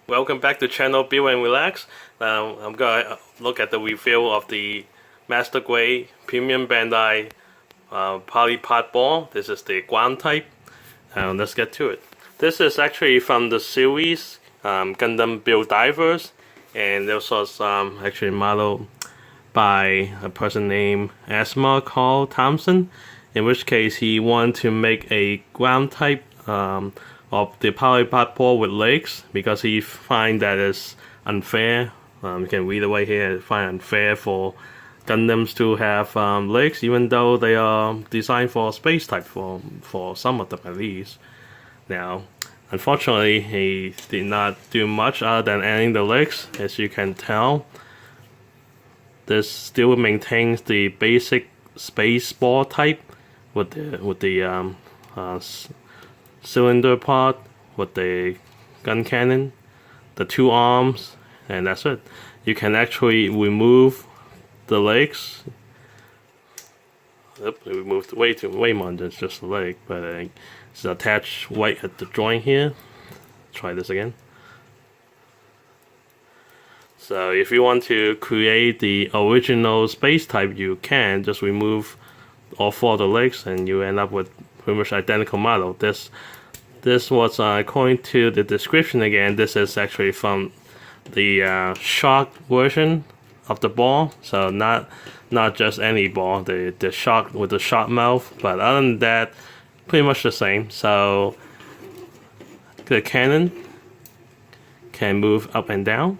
Welcome back to channel Build and Relax. Now I'm gonna look at the review of the Master Grade Premium Bandai Polypodball. This is the ground type. Let's get to it. This is actually from the series Gundam Build Divers, and this was actually modeled by a person named Asma Carl Thompson, in which case he wanted to make a ground type of the Polypodball with legs because he find that it's unfair. You can read it right here. Find unfair for Gundams to have legs, even though they are designed for space type for some of them at least. Now, unfortunately, he did not do much other than adding the legs. As you can tell, this still maintains the basic space ball type with the cylinder part with the gun cannon, the two arms, and that's it. You can actually remove the legs. Yep, we removed way more than just the leg, but it's attached right at the joint here. Try this again. So if you want to create the original space type, you can just remove all four of the legs and you end up with pretty much identical model. This was according to the description again. This is actually from the shark version of the ball, so not just any ball. The shark with the shark mouth, but other than that, pretty much the same. So the cannon can move up and down.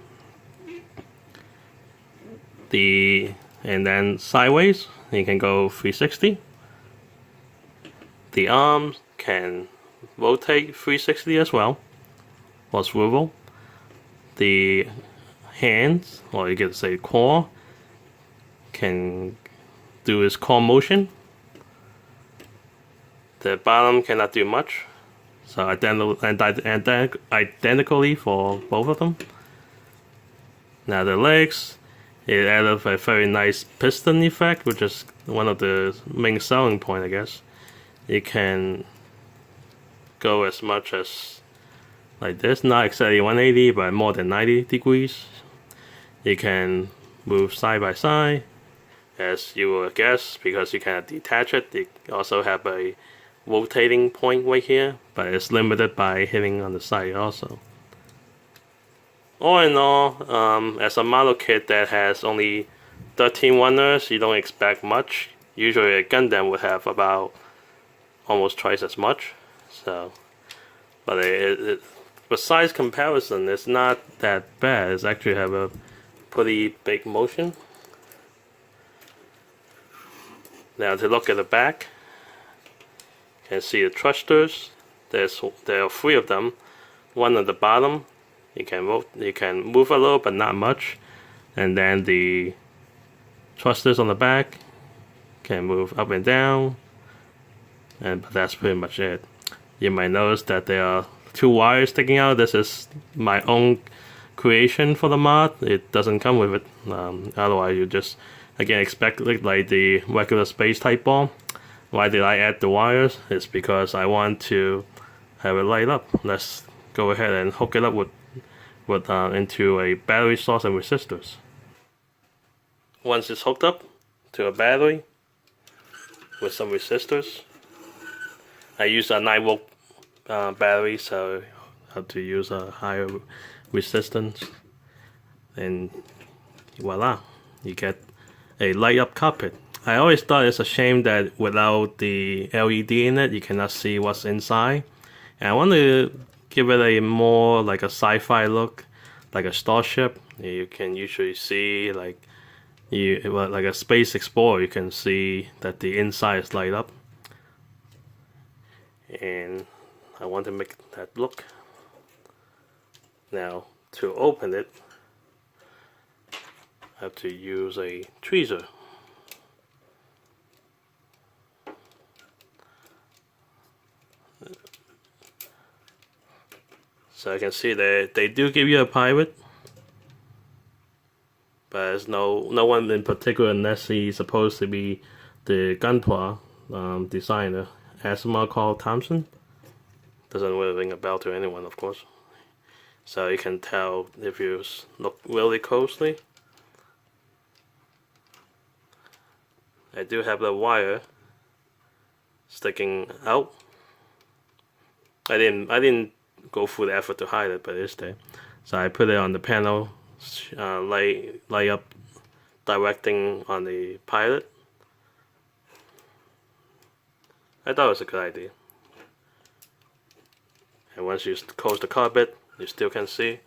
And then sideways, you can go 360. The arms can rotate 360 as well, or swivel. The hands, or you could say claw, can do its claw motion. The bottom cannot do much, so identically for both of them. Now the legs, it added a very nice piston effect, which is one of the main selling point, I guess. It can go as much as like this, not exactly 180, but more than 90 degrees. You can move side by side, as you would guess, because you cannot detach it. They also have a rotating point right here, but it's limited by hitting on the side also. All in all, as a model kit that has only 13 runners, you don't expect much. Usually a Gundam would have about almost twice as much. So, but besides comparison, it's not that bad. It's actually have a pretty big motion. Now to look at the back, you can see the thrusters. There are 3 of them. One at the bottom. You can move a little, but not much. And then the thrusters on the back can move up and down. But that's pretty much it. You might notice that there are 2 wires sticking out. This is my own creation for the mod. It doesn't come with it. Otherwise, you just again expect it like the regular space type ball. Why did I add the wires? It's because I want to have it light up. Let's go ahead and hook it up into a battery source and resistors. Once it's hooked up to a battery with some resistors, I use a 9-volt battery, so I have to use a higher resistance, and voila, you get a light up cockpit. I always thought it's a shame that without the LED in it, you cannot see what's inside, and I want to give it a more like a sci-fi look, like a starship. You can usually see like a space explorer. You can see that the inside is light up, and I want to make that look. Now to open it, I have to use a tweezer. So I can see that they do give you a pirate, but there's no one in particular unless he's supposed to be the Gunpla designer, Asma Carl Thompson. Doesn't really ring a bell to anyone, of course. so you can tell if you look really closely. I do have the wire sticking out. I didn't go through the effort to hide it, but it's there. So I put it on the panel, light up, directing on the pilot. I thought it was a good idea. And once you close the carpet, you still can see.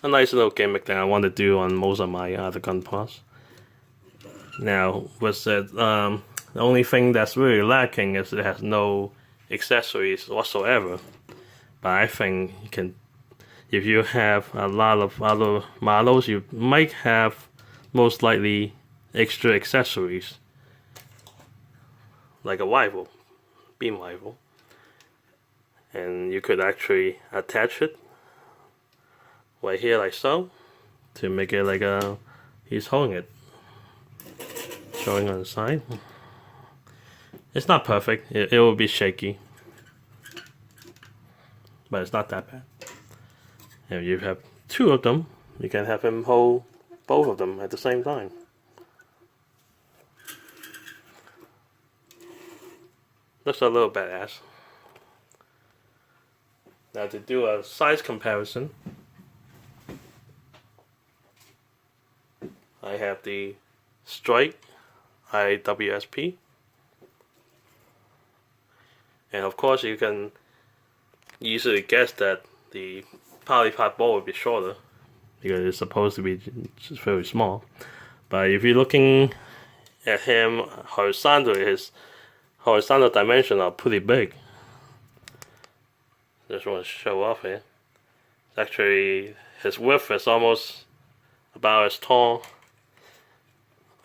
A nice little gimmick that I want to do on most of my other gun parts. Now, with it, the only thing that's really lacking is it has no accessories whatsoever. But I think you can, if you have a lot of other models, you might have most likely extra accessories, like a rifle, beam rifle, and you could actually attach it right here like so to make it like he's holding it, showing on the side. It's not perfect, it will be shaky, but it's not that bad. If you have two of them, you can have him hold both of them at the same time. Looks a little badass. Now to do a size comparison, I have the Strike IWSP, and of course you can easily guess that the Polypodball will be shorter because it's supposed to be just very small. But if you're looking at him horizontally, his horizontal dimensions are pretty big. Just want to show off here. It's actually, his width is almost about as tall.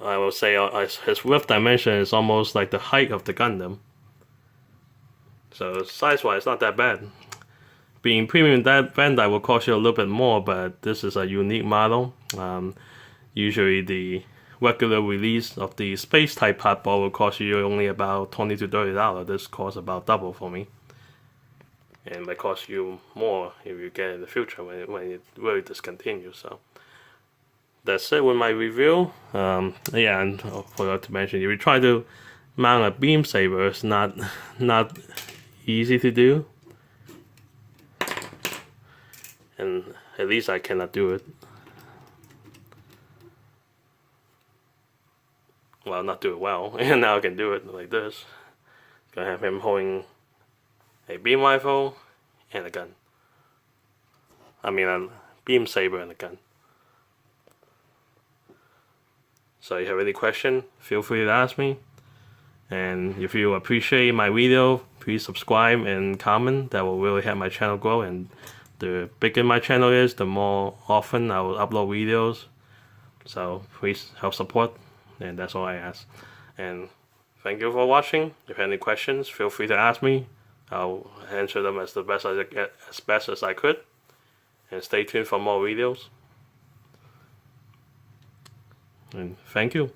I will say his width dimension is almost like the height of the Gundam. So size-wise, not that bad. Being premium Bandai will cost you a little bit more, but this is a unique model. Usually the regular release of the space type podball will cost you only about $20 to $30. This costs about double for me, and might cost you more if you get it in the future when it really discontinues. So that's it with my review. Yeah, and I forgot to mention, if you try to mount a beam saber, it's not easy to do, and at least I cannot do it. Well, not do it well, and now I can do it like this. Gonna have him holding a beam rifle and a gun. I mean a beam saber and a gun. So if you have any question, feel free to ask me. And if you appreciate my video, please subscribe and comment. That will really help my channel grow, and the bigger my channel is, the more often I will upload videos. So please help support, and that's all I ask. And thank you for watching. If you have any questions, feel free to ask me. I'll answer them as best as I could. And stay tuned for more videos. And thank you.